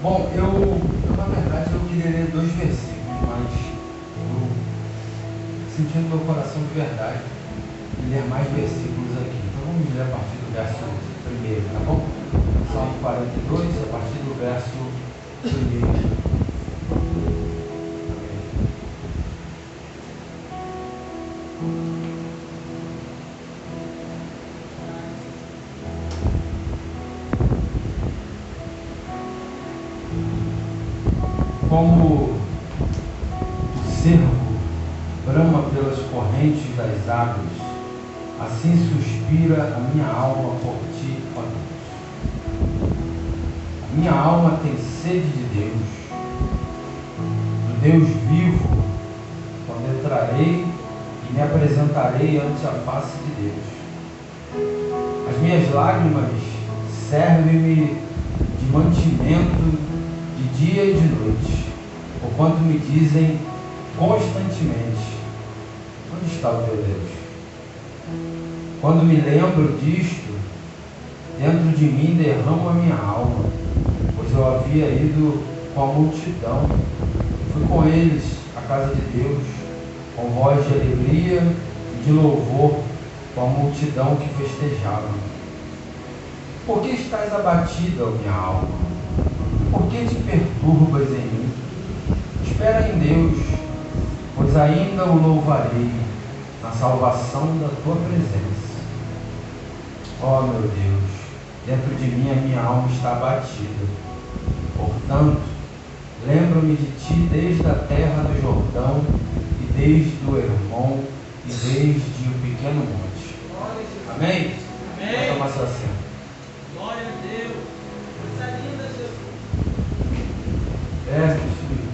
Bom, na verdade, eu queria ler 2 versículos, mas eu senti no meu coração de verdade ler mais versículos aqui. Então vamos ler a partir do verso 1, tá bom? Salmo 42, a partir do verso 1. Como o cervo brama pelas correntes das águas, assim suspira a minha alma por ti, ó Deus. A minha alma tem sede de Deus, do Deus vivo, quando entrarei e me apresentarei ante a face de Deus. As minhas lágrimas servem-me de mantimento de dia e de noite, porquanto me dizem constantemente: onde está o teu Deus? Quando me lembro disto, dentro de mim derramo a minha alma, pois eu havia ido com a multidão, fui com eles à casa de Deus, com voz de alegria e de louvor, com a multidão que festejava. Por que estás abatida, ó minha alma? Por que te perturbas em mim? Espera em Deus, pois ainda o louvarei na salvação da tua presença. Ó meu Deus, dentro de mim a minha alma está abatida. Portanto, lembro-me de ti desde a terra do Jordão, e desde o Hermon, e desde o pequeno monte. Amém? Amém. Vamos tomar seu assento. Glória a Deus. Coisa linda, Jesus. Filho.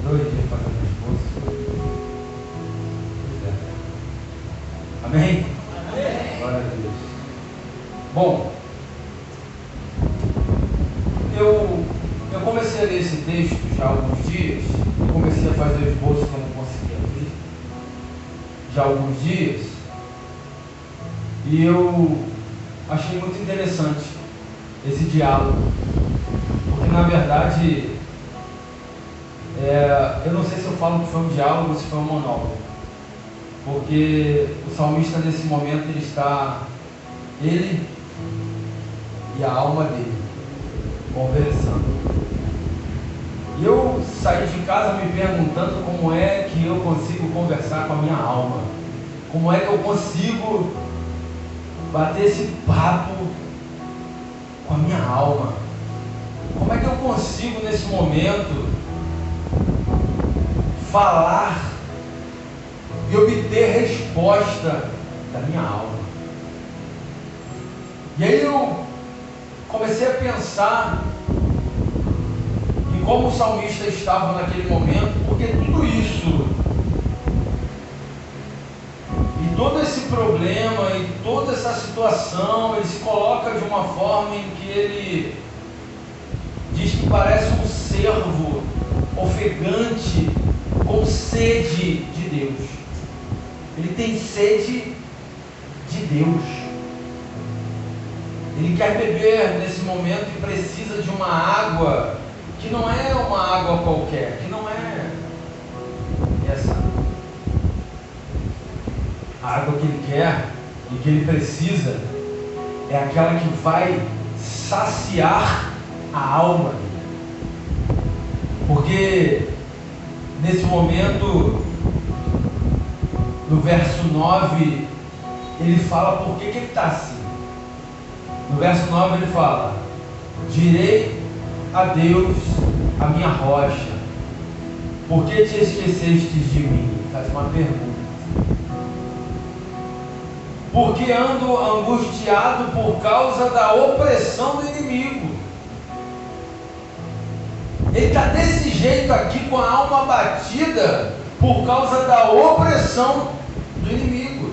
2 dias para fazer esforço. Pois é. Amém? Amém. Glória a Deus. Bom, eu comecei a ler esse texto já há alguns dias. Eu comecei a fazer o esboço que eu não conseguia abrir já há alguns dias. E eu achei muito interessante esse diálogo. Porque na verdade, eu não sei se eu falo que foi um diálogo ou se foi um monólogo. Porque o salmista nesse momento ele e a alma dele conversando. E eu saí de casa me perguntando como é que eu consigo conversar com a minha alma. Como é que eu consigo bater esse papo com a minha alma? Como é que eu consigo nesse momento falar e obter resposta da minha alma? E aí eu comecei a pensar em como o salmista estava naquele momento, porque tudo isso e todo esse problema e toda essa situação, ele se coloca de uma forma em que ele diz que parece um cervo ofegante com sede de Deus. Ele tem sede de Deus. Ele quer beber nesse momento e precisa de uma água que não é uma água qualquer, que não é essa. A água que ele quer e que ele precisa é aquela que vai saciar a alma dele. Porque nesse momento, no verso 9, ele fala por que ele está assim. No verso 9 ele fala: direi a Deus a minha rocha, por que te esquecestes de mim? Faz uma pergunta. Porque ando angustiado por causa da opressão do inimigo. Ele está desse jeito aqui, com a alma abatida por causa da opressão do inimigo.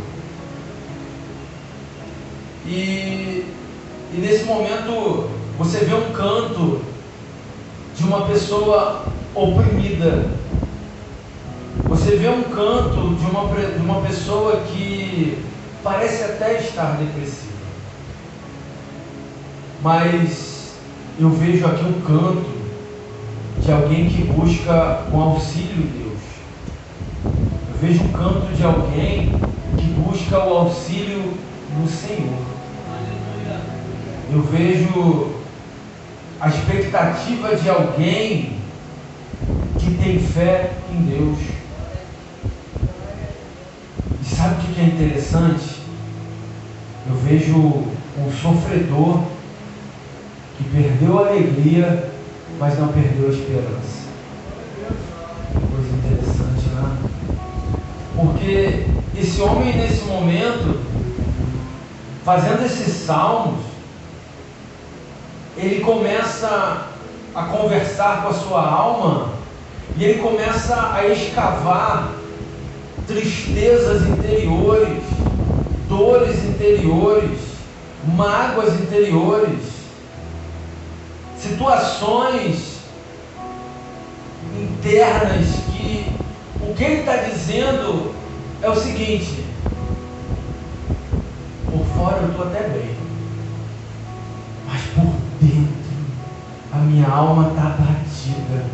E nesse momento você vê um canto de uma pessoa oprimida. Você vê um canto de uma pessoa que parece até estar depressiva. Mas eu vejo aqui um canto de alguém que busca um auxílio de Deus. Eu vejo um canto de alguém que busca o auxílio do Senhor. Eu vejo a expectativa de alguém que tem fé em Deus. E sabe o que é interessante? Eu vejo um sofredor que perdeu a alegria, mas não perdeu a esperança. Coisa interessante, né? Porque esse homem, nesse momento, fazendo esses salmos, ele começa a conversar com a sua alma e ele começa a escavar tristezas interiores, dores interiores, mágoas interiores, situações internas que o que ele está dizendo é o seguinte: por fora eu estou até bem, mas por dentro a minha alma está abatida,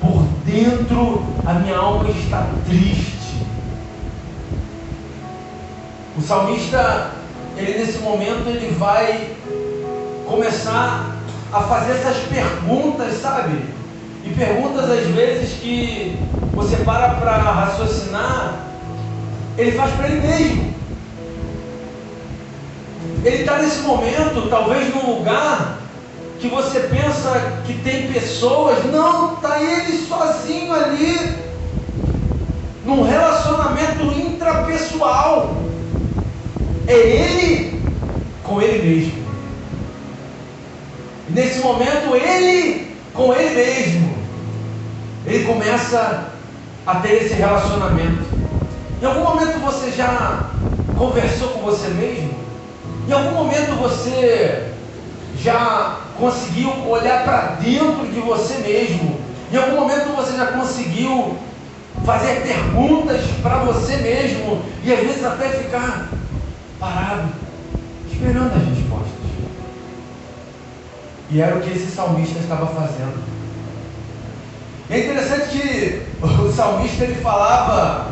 por dentro a minha alma está triste. O salmista, ele nesse momento, ele vai começar a fazer essas perguntas, sabe? E perguntas às vezes que você para raciocinar, ele faz para ele mesmo. Ele está nesse momento, talvez num lugar que você pensa que tem pessoas, não, está ele sozinho ali, num relacionamento intrapessoal. É ele com ele mesmo. E nesse momento, ele com ele mesmo, ele começa a ter esse relacionamento. Em algum momento você já conversou com você mesmo? Em algum momento você já conseguiu olhar para dentro de você mesmo? Em algum momento você já conseguiu fazer perguntas para você mesmo e às vezes até ficar parado, esperando as respostas? E era o que esse salmista estava fazendo. É interessante que o salmista, ele falava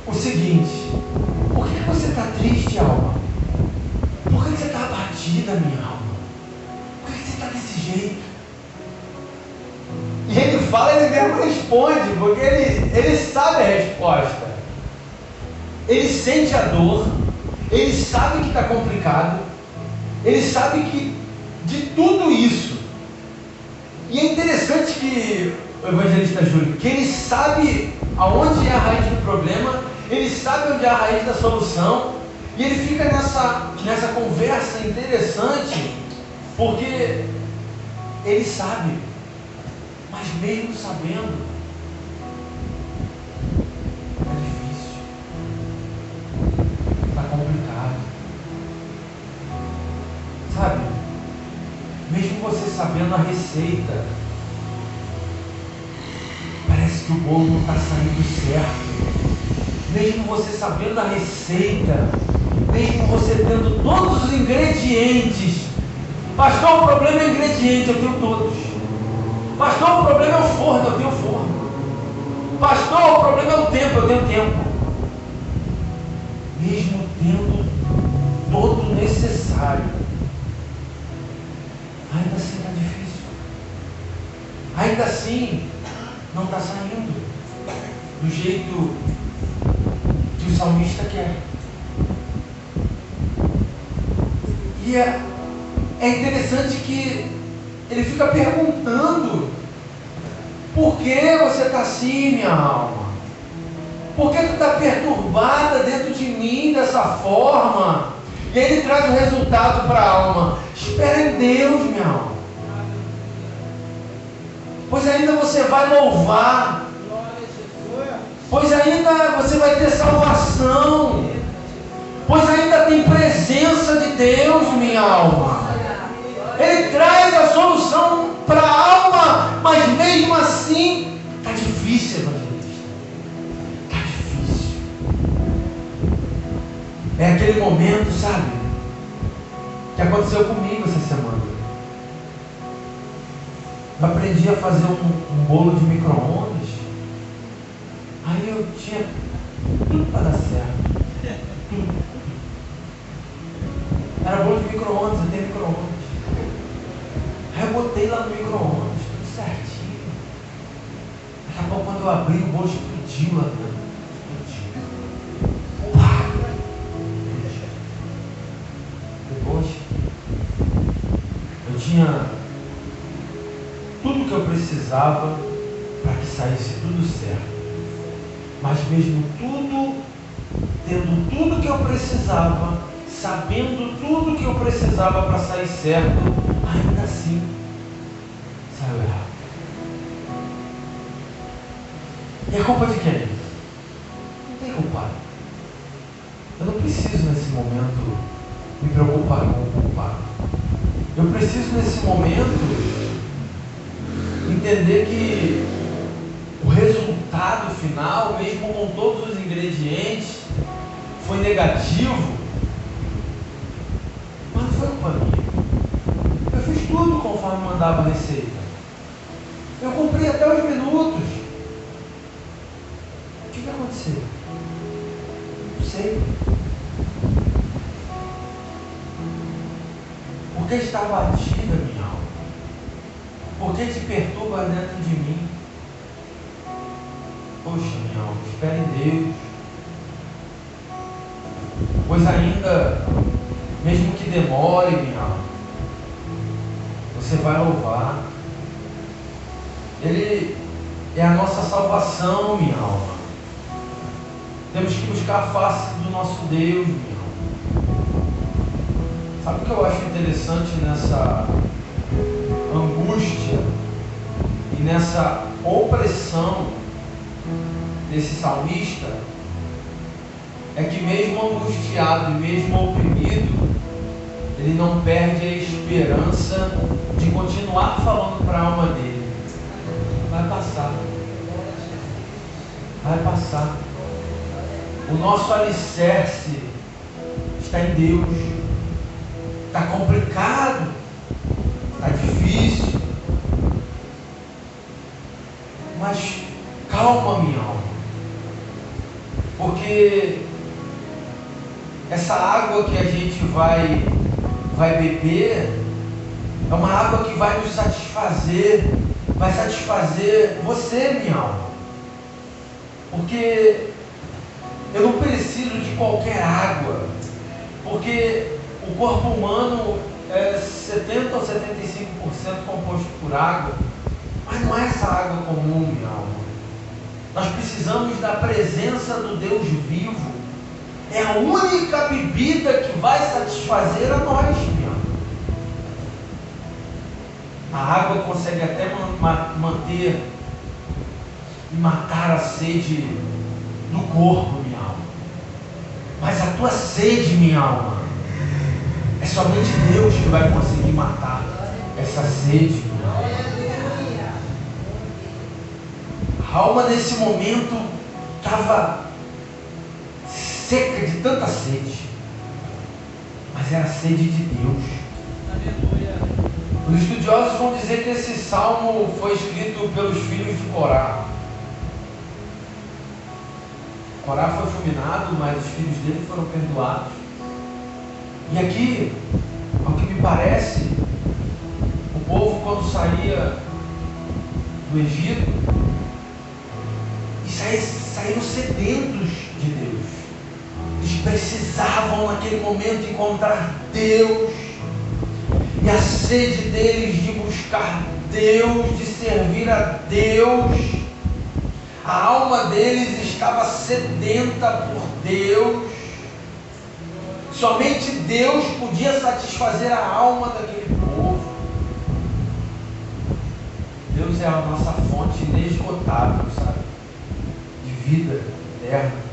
o seguinte: por que você está triste, alma? Por que você está abatida, minha alma? Por que você está desse jeito? E ele fala, ele mesmo responde, porque ele sabe a resposta. Ele sente a dor, ele sabe que está complicado, ele sabe que de tudo isso. E é interessante que o evangelista Júlio, que ele sabe aonde é a raiz do problema, ele sabe onde é a raiz da solução, e ele fica nessa conversa interessante, porque ele sabe, mas mesmo sabendo, é difícil, está complicado, sabe? Mesmo você sabendo a receita, parece que o bolo não está saindo certo. Mesmo você sabendo a receita, mesmo você tendo todos os ingredientes, pastor, o problema é ingrediente, eu tenho todos. Pastor, o problema é o forno, eu tenho forno. Pastor, o problema é o tempo, eu tenho tempo. Mesmo tendo todo o necessário, ainda assim está difícil. Ainda assim não está saindo do jeito que o salmista quer. E é interessante que ele fica perguntando: por que você está assim, minha alma? Por que tu está perturbada dentro de mim dessa forma? E aí ele traz o resultado para a alma: espera em Deus, minha alma, pois ainda você vai louvar, pois ainda você vai ter salvação, pois ainda tem presença de Deus, minha alma. Ele traz a solução para a alma, mas mesmo assim está difícil, evangelista. Está difícil. É aquele momento, sabe, que aconteceu comigo essa semana. Eu aprendi a fazer um bolo de micro-ondas. Aí eu tinha tudo para dar certo. Tudo. Era bolo de micro-ondas, eu tenho micro-ondas. Aí eu botei lá no micro-ondas, tudo certinho. Daqui a pouco, quando eu abri, o bolo explodiu lá dentro. Explodiu. Uau! Depois, eu tinha tudo que eu precisava para que saísse tudo certo. Mas mesmo tendo tudo que eu precisava, sabendo tudo que eu precisava para sair certo, ainda assim saiu errado. E a culpa de quem? Não tem culpado. Eu não preciso nesse momento me preocupar com o culpado. Eu preciso nesse momento entender que o resultado final, mesmo com todos os ingredientes, foi negativo, mas não foi culpa minha. Eu fiz tudo conforme mandava a receita. Eu cumpri até os minutos. O que aconteceu? Não sei. Por que está abatida minha alma? Por que te perturba dentro de mim? Poxa, minha alma, espere em Deus. Pois ainda, mesmo que demore, minha alma, você vai louvar. Ele é a nossa salvação, minha alma. Temos que buscar a face do nosso Deus, minha alma. Sabe o que eu acho interessante nessa angústia e nessa opressão desse salmista? É que mesmo angustiado e mesmo oprimido, ele não perde a esperança de continuar falando para a alma dele: vai passar, vai passar. O nosso alicerce está em Deus. Está complicado, está difícil, mas calma, minha alma, porque essa água que a gente vai beber é uma água que vai nos satisfazer, vai satisfazer você, minha alma, porque eu não preciso de qualquer água, porque o corpo humano é 70% ou 75% composto por água, mas não é essa água comum, minha alma. Nós precisamos da presença do Deus vivo. É a única bebida que vai satisfazer a nós, minha alma. A água consegue até manter e matar a sede do corpo, minha alma. Mas a tua sede, minha alma, é somente Deus que vai conseguir matar essa sede, minha alma. A alma nesse momento estava seca de tanta sede, mas era a sede de Deus. Os estudiosos vão dizer que esse salmo foi escrito pelos filhos de Corá. Corá foi fulminado, mas os filhos dele foram perdoados. E aqui, ao que me parece, o povo, quando saía do Egito, e saíram sedentos de Deus. Eles precisavam naquele momento encontrar Deus. E a sede deles de buscar Deus, de servir a Deus, a alma deles estava sedenta por Deus. Somente Deus podia satisfazer a alma daquele povo. Deus é a nossa fonte inesgotável, sabe? De vida eterna.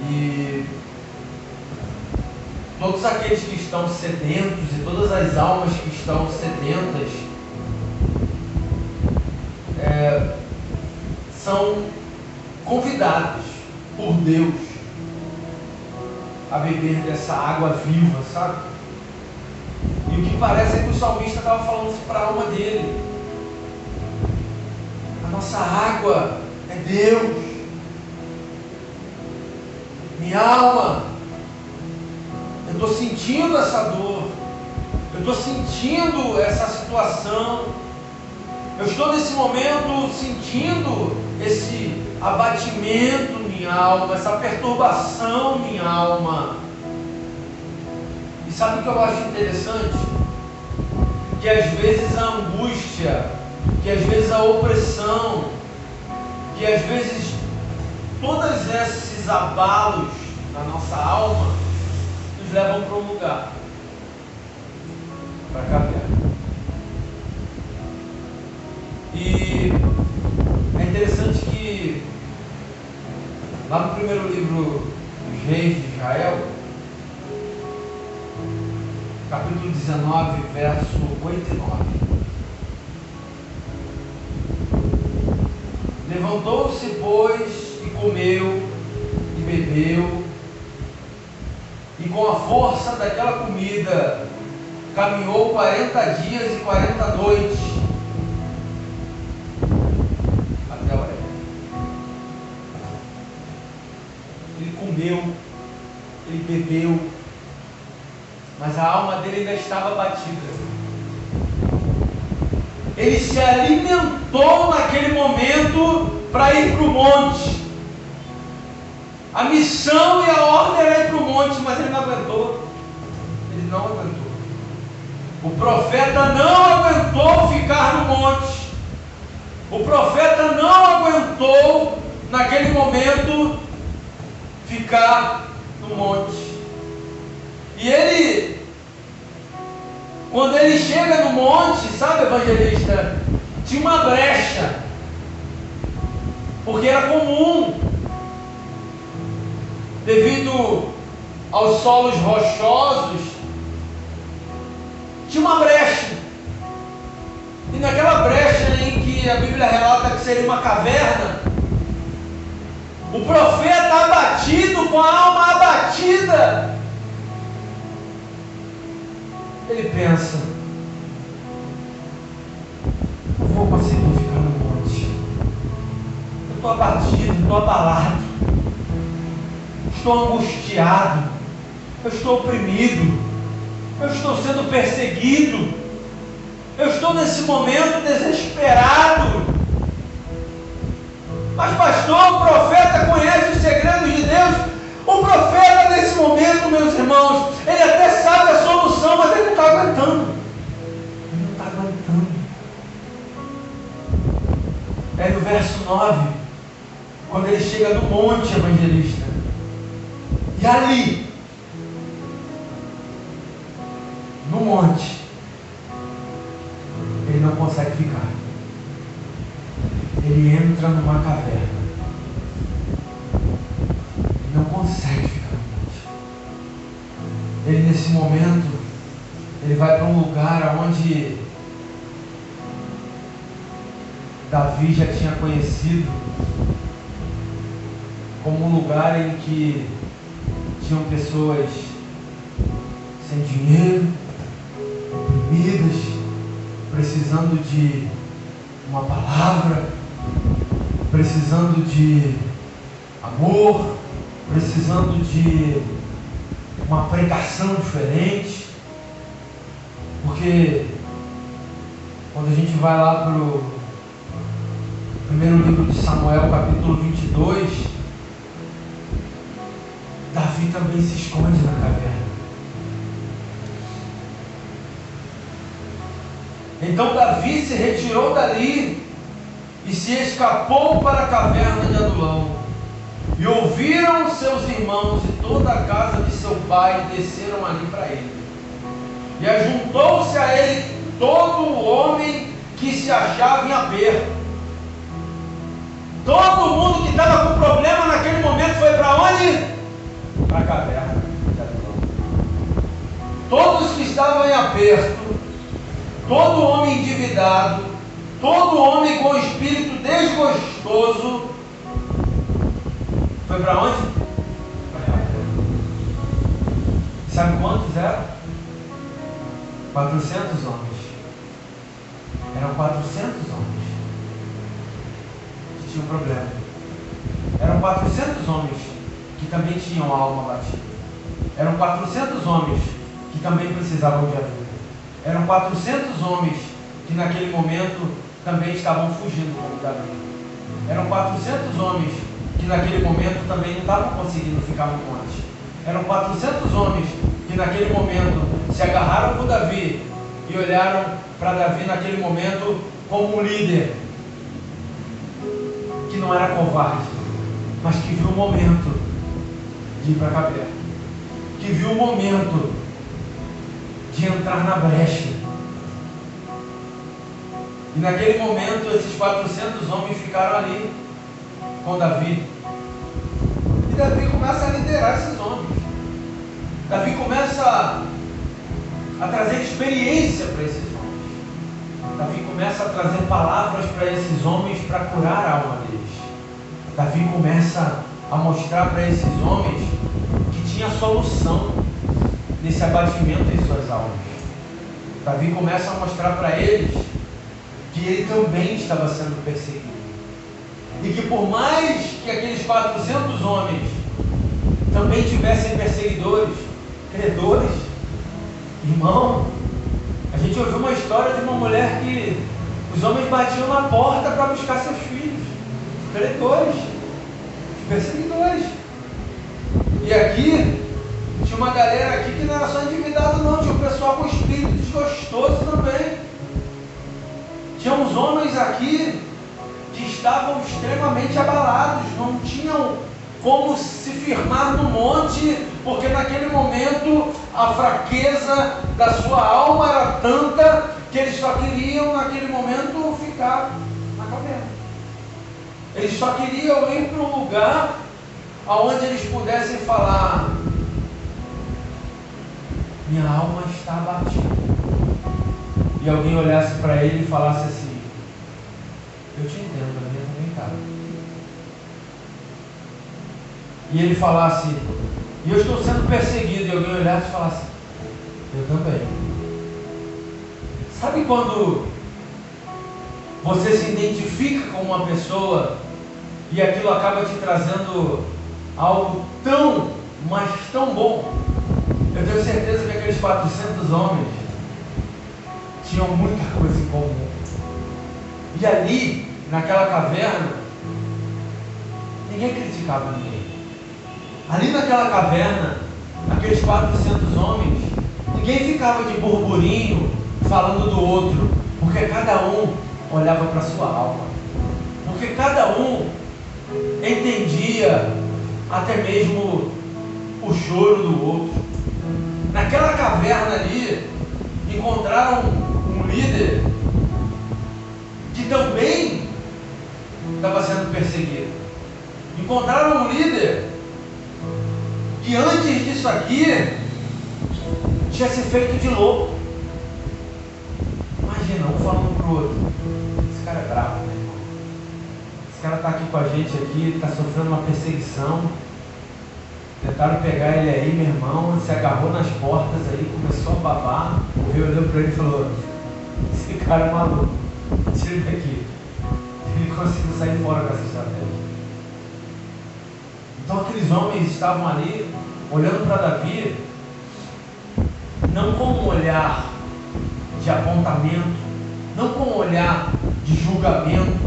E todos aqueles que estão sedentos e todas as almas que estão sedentas são convidados por Deus a beber dessa água viva, sabe? E E o que parece é que o salmista estava falando isso para a alma dele. A nossa água é Deus. Minha alma, eu estou sentindo essa dor, eu estou sentindo essa situação, eu estou nesse momento sentindo esse abatimento em minha alma, essa perturbação em minha alma. E sabe o que eu acho interessante? Que às vezes a angústia, que às vezes a opressão, que às vezes todos esses abalos na nossa alma nos levam para um lugar, para a caverna. E é interessante que lá no primeiro livro dos Reis de Israel, capítulo 19, verso 8 e 9, levantou-se, pois, e comeu e bebeu, e com a força daquela comida caminhou 40 dias e 40 noites até Horebe. Ele comeu, ele bebeu, mas a alma dele ainda estava batida. Ele se alimentou naquele momento para ir para o monte. A missão e a ordem era ir para o monte, mas ele não aguentou. Ele não aguentou. O profeta não aguentou ficar no monte. O profeta não aguentou, naquele momento, ficar no monte. E ele, quando ele chega no monte, sabe, evangelista, tinha uma brecha, porque era comum, devido aos solos rochosos, tinha uma brecha. E naquela brecha em que a Bíblia relata que seria uma caverna, o profeta abatido, com a alma abatida, ele pensa: não vou conseguir ficar no monte. Eu estou abatido, estou abalado, estou angustiado, eu estou oprimido, eu estou sendo perseguido, eu estou nesse momento desesperado. Mas pastor, o profeta conhece os segredos de Deus. O profeta nesse momento, meus irmãos, ele até sabe a solução, mas ele não está aguentando. Ele não está aguentando. É no verso 9, quando ele chega no monte, evangelista. E ali, no monte, ele não consegue ficar. Ele entra numa caverna. Ele não consegue ficar no monte. Ele, nesse momento, ele vai para um lugar onde Davi já tinha conhecido como um lugar em que tinham pessoas sem dinheiro, oprimidas, precisando de uma palavra, precisando de amor, precisando de uma pregação diferente. Porque quando a gente vai lá para o primeiro livro de Samuel, capítulo 22, Davi também se esconde na caverna. Então Davi se retirou dali e se escapou para a caverna de Adulão. E ouviram seus irmãos e toda a casa de seu pai desceram ali para ele. E ajuntou-se a ele todo o homem que se achava em aperto. Todo mundo que estava com problema naquele momento foi para onde? Para a caverna de Adulão. Todos que estavam em aperto, todo homem endividado, todo homem com espírito desgostoso, foi para onde? Para a caverna. Sabe quantos eram? 400 homens. Eram 400 homens que tinham problema. Eram 400 homens que também tinham a alma batida. Eram 400 homens que também precisavam de ajuda. Eram 400 homens que naquele momento também estavam fugindo como Davi. Eram 400 homens que naquele momento também não estavam conseguindo ficar no monte. Eram 400 homens que naquele momento se agarraram com Davi e olharam para Davi naquele momento como um líder que não era covarde, mas que viu o momento de ir para a caverna, que viu o momento de entrar na brecha. E naquele momento esses 400 homens ficaram ali com Davi. E Davi começa a liderar esses homens. Davi começa a trazer experiência para esses homens. Davi começa a trazer palavras para esses homens para curar a alma deles. Davi começa a mostrar para esses homens que tinha solução nesse abatimento em suas almas. Davi começa a mostrar para eles que ele também estava sendo perseguido. E que por mais que aqueles 400 homens também tivessem perseguidores, credores, irmão, a gente ouviu uma história de uma mulher que os homens batiam na porta para buscar seus filhos, credores, perseguidores. E aqui tinha uma galera aqui que não era só endividado não, tinha um pessoal com espírito desgostoso também. Tinha uns homens aqui que estavam extremamente abalados, não tinham como se firmar no monte, porque naquele momento a fraqueza da sua alma era tanta que eles só queriam naquele momento ficar na caverna. Eles só queriam ir para um lugar onde eles pudessem falar: minha alma está abatida. E alguém olhasse para ele e falasse assim: eu te entendo, a minha também está. E ele falasse: e eu estou sendo perseguido. E alguém olhasse e falasse: eu também. Sabe quando você se identifica com uma pessoa e aquilo acaba te trazendo algo tão, mas tão bom? Eu tenho certeza que aqueles 400 homens tinham muita coisa em comum. E ali, naquela caverna, ninguém criticava ninguém. Ali naquela caverna, aqueles 400 homens, ninguém ficava de burburinho falando do outro, porque cada um olhava para a sua alma, porque cada um entendia até mesmo o choro do outro. Naquela caverna ali, encontraram um líder que também estava sendo perseguido. Encontraram um líder que antes disso aqui tinha se feito de louco. Imagina, um falando pro outro: esse cara é bravo, né, irmão? Esse cara está aqui com a gente aqui, está sofrendo uma perseguição. Tentaram pegar ele aí, meu irmão, se agarrou nas portas aí, começou a babar. O rei olhou para ele e falou: esse cara é maluco, tira ele daqui. Ele conseguiu sair fora com essa estratégia. Então aqueles homens estavam ali, olhando para Davi, não com um olhar de apontamento, não com um olhar de julgamento,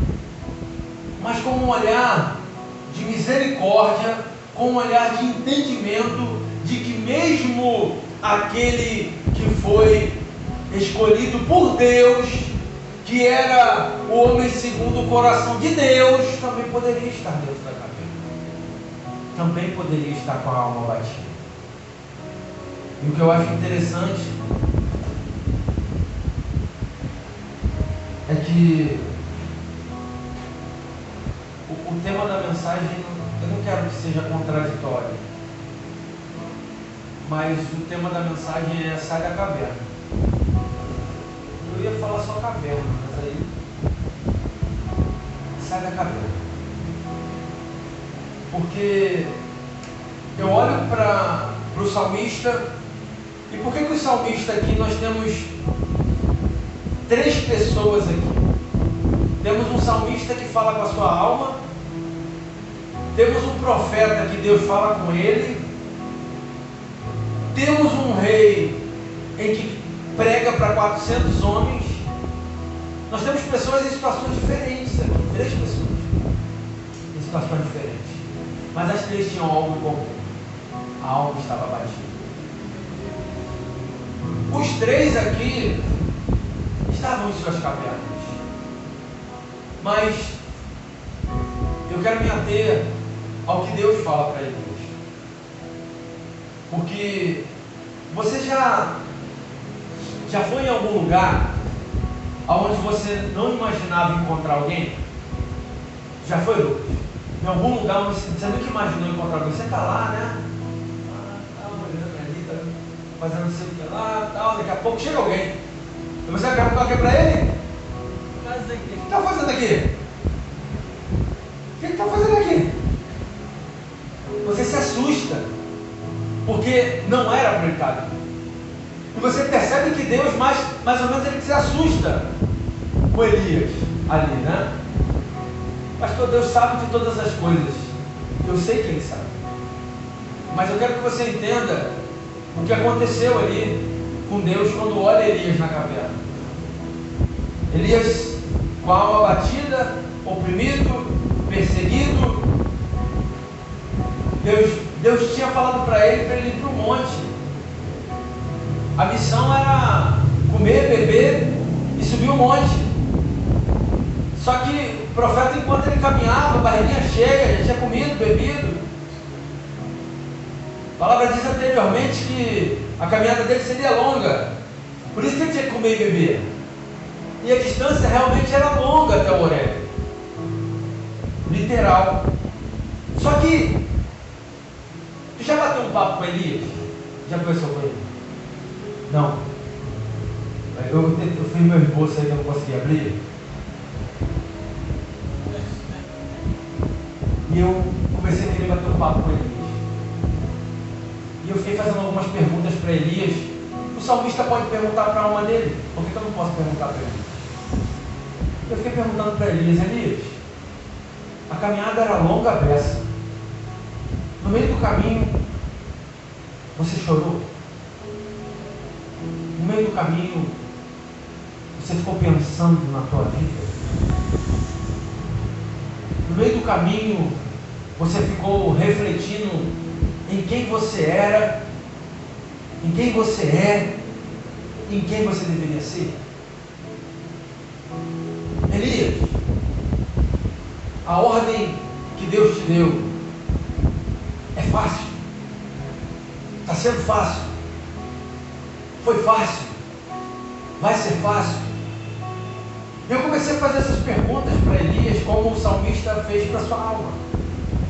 mas com um olhar de misericórdia, com um olhar de entendimento de que mesmo aquele que foi escolhido por Deus, que era o homem segundo o coração de Deus, também poderia estar dentro da caverna, também poderia estar com a alma batida. E o que eu acho interessante é que o tema da mensagem, eu não quero que seja contraditório, mas o tema da mensagem é: sai da caverna. Eu ia falar só caverna, mas aí sai da caverna. Porque eu olho para o salmista E por que o salmista aqui, nós temos 3 pessoas aqui? Temos um salmista que fala com a sua alma, temos um profeta que Deus fala com ele, temos um rei em que prega para 400 homens. Nós temos pessoas em situações diferentes aqui, 3 pessoas em situações diferentes, mas as 3 tinham algo em comum: a alma estava batida. Os 3 aqui estavam em suas cavernas, mas eu quero me ater ao que Deus fala para Elias, porque você já foi em algum lugar onde você não imaginava encontrar alguém? Já foi, Lucas? Em algum lugar onde você nunca imaginou encontrar alguém? Você está lá, né? Olhando ali, tá fazendo não sei o que lá, tal. Daqui a pouco chega alguém. E você vai perguntar o que para ele? O que está fazendo aqui? O que está fazendo aqui? Você se assusta, porque não era para ele estar ali. E você percebe que Deus, mais ou menos, ele se assusta com Elias ali, né? Pastor, Deus sabe de todas as coisas. Eu sei que Ele sabe. Mas eu quero que você entenda o que aconteceu ali com Deus quando olha Elias na caverna. Elias com a alma batida, oprimido, perseguido. Deus tinha falado para ele ir para o monte. A missão era comer, beber e subir o monte. Só que o profeta, enquanto ele caminhava, barriguinha cheia, já tinha comido, bebido. A palavra diz anteriormente que a caminhada dele seria longa. Por isso que ele tinha que comer e beber. E a distância realmente era longa até o Horebe. Literal. Só que, tu já bateu um papo com Elias? Já conversou com ele? Não. Eu fiz meu esboço aí que eu não consegui abrir. E eu comecei a querer bater um papo com Elias. E eu fiquei fazendo algumas perguntas para Elias. O salmista pode perguntar para a alma dele. Por que eu não posso perguntar para Elias? Eu fiquei perguntando para Elias: Elias, a caminhada era longa, beça. No meio do caminho, você chorou? No meio do caminho, você ficou pensando na tua vida? No meio do caminho, você ficou refletindo em quem você era, em quem você é, em quem você deveria ser? Elias, a ordem que Deus te deu é fácil? Está sendo fácil? Foi fácil? Vai ser fácil? Eu comecei a fazer essas perguntas para Elias, como o salmista fez para sua alma.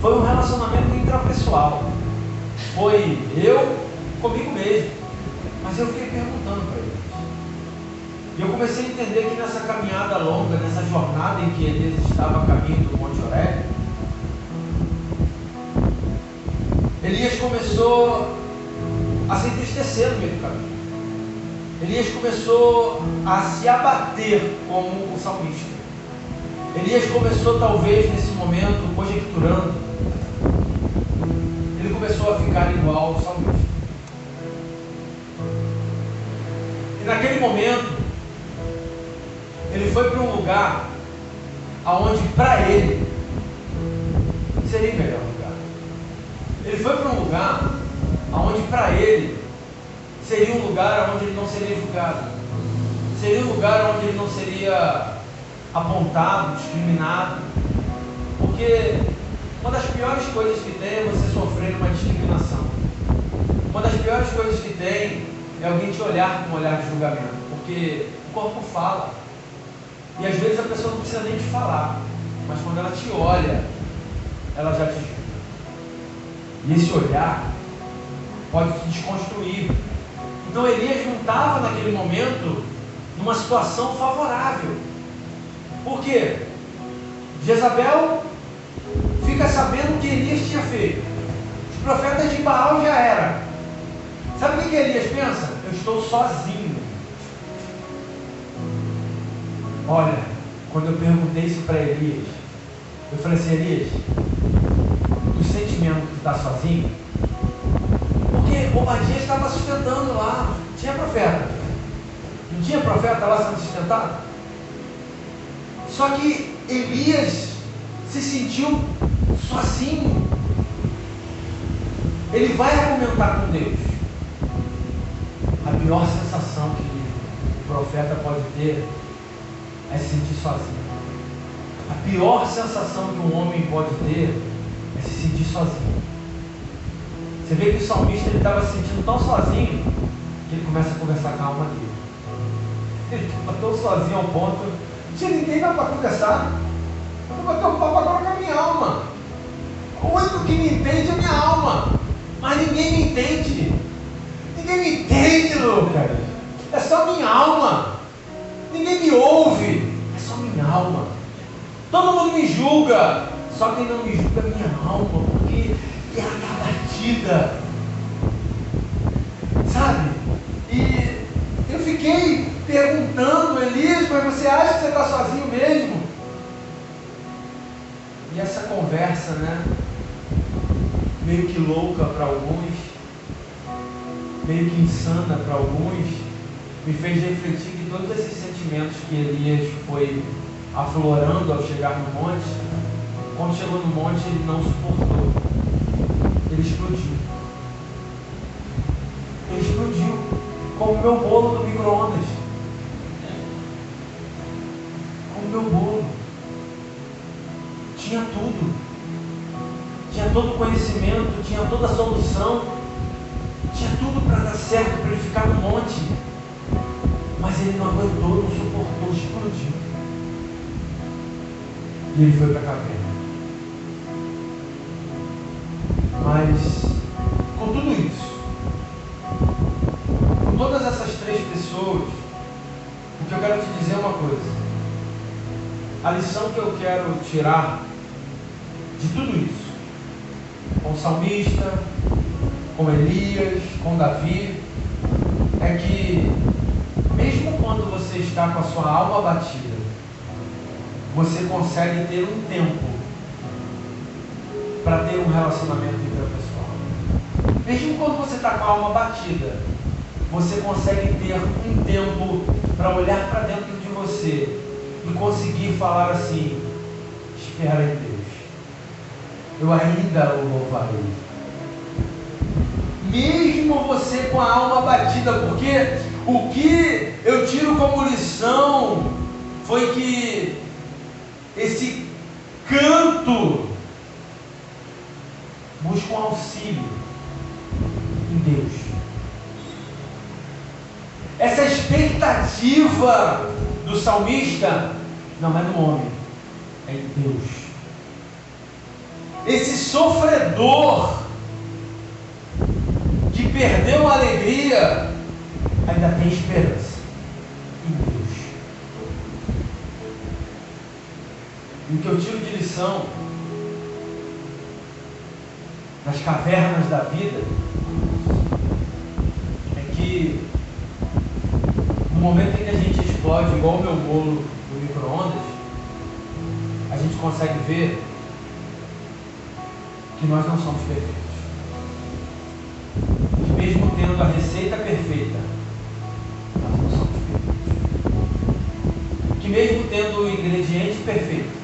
Foi um relacionamento intrapessoal. Foi eu comigo mesmo. Mas eu fiquei perguntando para Elias. E eu comecei a entender que nessa caminhada longa, nessa jornada em que Elias estava a caminho do Monte Horebe, Elias começou a se entristecer no meio do caminho. Elias começou a se abater como o salmista. Elias começou, talvez, nesse momento, conjecturando. Ele começou a ficar igual ao salmista. E naquele momento, ele foi para um lugar onde, para ele, seria o melhor lugar. Ele foi para um lugar onde, para ele, seria um lugar onde ele não seria julgado. Seria um lugar onde ele não seria apontado, discriminado. Porque uma das piores coisas que tem é você sofrer uma discriminação. Uma das piores coisas que tem é alguém te olhar com um olhar de julgamento. Porque o corpo fala. E às vezes a pessoa não precisa nem te falar. Mas quando ela te olha, ela já te julga. E esse olhar pode te desconstruir. Então Elias não estava naquele momento numa situação favorável. Por quê? Jezabel fica sabendo o que Elias tinha feito. Os profetas de Baal já era. Sabe o que Elias pensa? Eu estou sozinho. Olha, quando eu perguntei isso para Elias, eu falei assim: Elias, tu sente mesmo que tu está sozinho? Porque Obadias estava sustentando lá, tinha profeta. Não tinha profeta lá sendo sustentado? Só que Elias se sentiu sozinho. Ele vai argumentar com Deus. A pior sensação que o profeta pode ter é se sentir sozinho. A pior sensação que um homem pode ter é se sentir sozinho. Você vê que o salmista estava se sentindo tão sozinho que ele começa a conversar com a alma dele. Ele estava tão sozinho ao ponto, não tinha ninguém para conversar. Eu vou bater um papo agora com a minha alma. O único que me entende é a minha alma. Mas ninguém me entende. Ninguém me entende, Lucas. É só minha alma. Ninguém me ouve. É só minha alma. Todo mundo me julga. Só quem não me julga é minha alma. Porque ela está batida. Sabe? E eu fiquei perguntando, Elias, mas você acha que você está sozinho mesmo? E essa conversa, né? Meio que louca para alguns, meio que insana para alguns, me fez refletir que todos esses sentimentos que Elias foi aflorando ao chegar no monte, quando chegou no monte ele não suportou, ele explodiu. Ele explodiu, como o meu bolo do micro-ondas, como o meu bolo, tinha tudo. Tinha todo o conhecimento, tinha toda a solução, tinha tudo para dar certo, para ele ficar no monte. Mas ele não aguentou, não suportou, explodiu. E ele foi para a caverna. Mas, com tudo isso, com todas essas três pessoas, o que eu quero te dizer é uma coisa. A lição que eu quero tirar de tudo isso, com o salmista, com Elias, com Davi, é que mesmo quando você está com a sua alma batida, você consegue ter um tempo para ter um relacionamento interpessoal. Mesmo quando você está com a alma batida, você consegue ter um tempo para olhar para dentro de você e conseguir falar assim: espera em Deus, eu ainda o louvarei. Mesmo você com a alma batida, porque o que eu tiro como lição foi que esse canto busca um auxílio em Deus. Essa expectativa do salmista não é no homem, é em Deus. Esse sofredor que perdeu a alegria ainda tem esperança em Deus. E o que eu tiro de lição nas cavernas da vida é que no momento em que a gente explode igual o meu bolo no micro-ondas, a gente consegue ver que nós não somos perfeitos. Que mesmo tendo a receita perfeita, nós não somos perfeitos. Que mesmo tendo o ingrediente perfeito,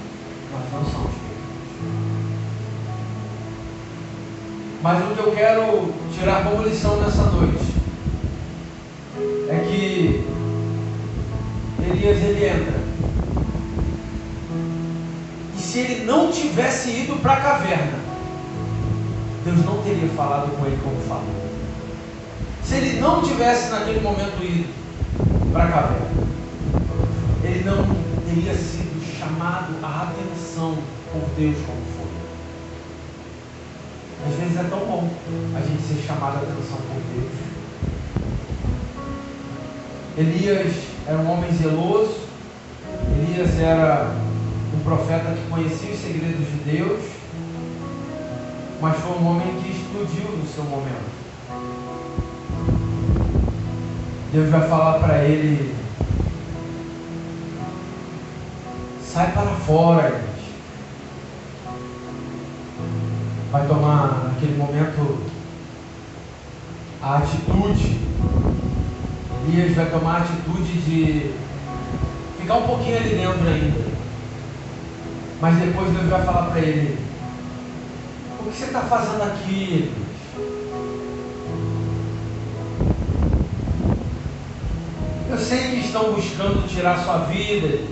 nós não somos perfeitos. Mas o que eu quero tirar como lição nessa noite é que Elias, ele entra. E se ele não tivesse ido para a caverna, Deus não teria falado com ele como falou. Se ele não tivesse naquele momento ido para a caverna, ele não teria sido chamado a atenção por Deus como foi. Às vezes é tão bom a gente ser chamado a atenção por Deus. Elias era um homem zeloso. Elias era um profeta que conhecia os segredos de Deus, mas foi um homem que explodiu no seu momento. Deus vai falar para ele: sai para fora, Elias. Vai tomar naquele momento a atitude. Elias vai tomar a atitude de ficar um pouquinho ali dentro ainda. Mas depois Deus vai falar para ele: o que você está fazendo aqui, Elias? Eu sei que estão buscando tirar sua vida, Elias.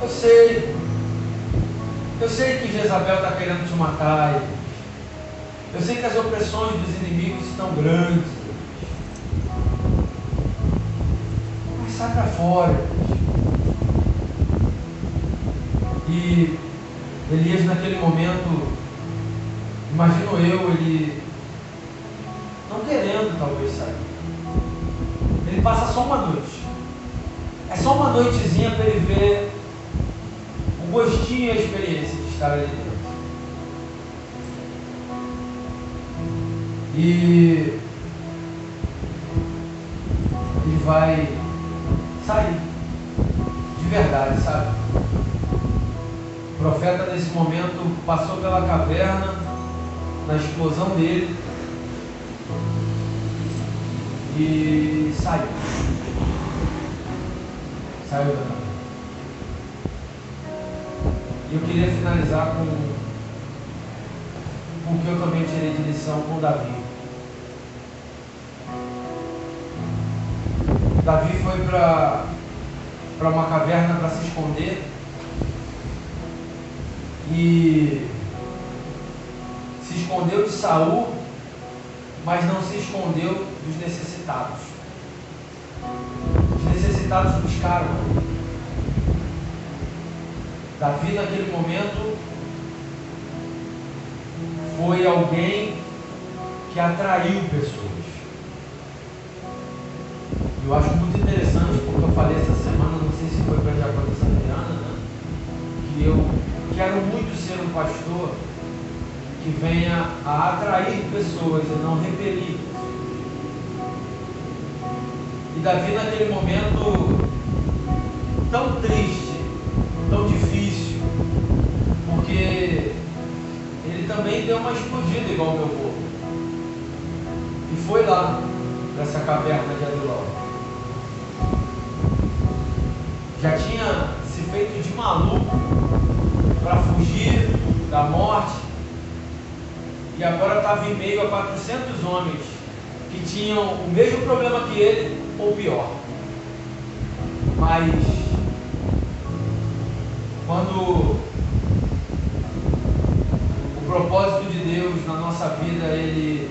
Eu sei que Jezabel está querendo te matar, Elias. Eu sei que as opressões dos inimigos estão grandes, Elias. Mas sai para fora, Elias. E Elias, naquele momento, imagino eu, ele não querendo talvez sair. Ele passa só uma noite. É só uma noitezinha para ele ver o gostinho e a experiência de estar ali dentro. E ele vai sair de verdade, sabe? O profeta nesse momento passou pela caverna, na explosão dele, e saiu da caverna. E eu queria finalizar com o que eu também tirei de lição com Davi. Davi foi para uma caverna para se esconder e se escondeu de Saul, mas não se escondeu dos necessitados. Os necessitados buscaram. Davi, naquele momento, foi alguém que atraiu pessoas. Eu acho muito interessante, porque eu falei essa semana, não sei se foi para a Diaconisa Sandriana, né? Que eu quero muito ser um pastor que venha a atrair pessoas e não repelir. E Davi, naquele momento tão triste, tão difícil, porque ele também deu uma explodida igual o meu povo, e foi lá nessa caverna de Adulão. Já tinha se feito de maluco para fugir da morte, e agora estava em meio a 400 homens que tinham o mesmo problema que ele, ou pior. Mas quando o propósito de Deus na nossa vida, ele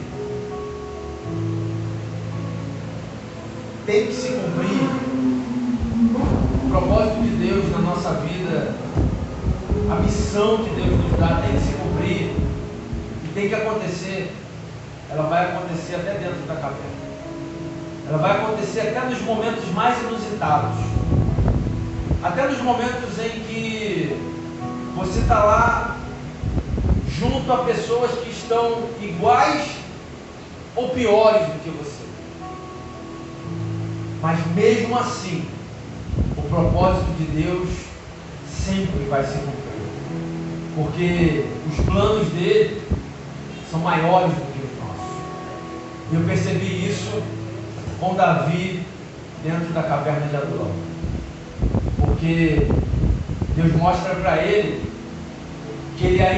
tem que se cumprir, o propósito de Deus na nossa vida, a missão que Deus nos dá tem que se cumprir e tem que acontecer. Ela vai acontecer até dentro da caverna. Ela vai acontecer até nos momentos mais inusitados. Até nos momentos em que você está lá junto a pessoas que estão iguais ou piores do que você. Mas mesmo assim, o propósito de Deus sempre vai se cumprir. Porque os planos dele são maiores do que os nossos. E eu percebi isso com Davi dentro da caverna de Adulão. Porque Deus mostra para ele que ele ainda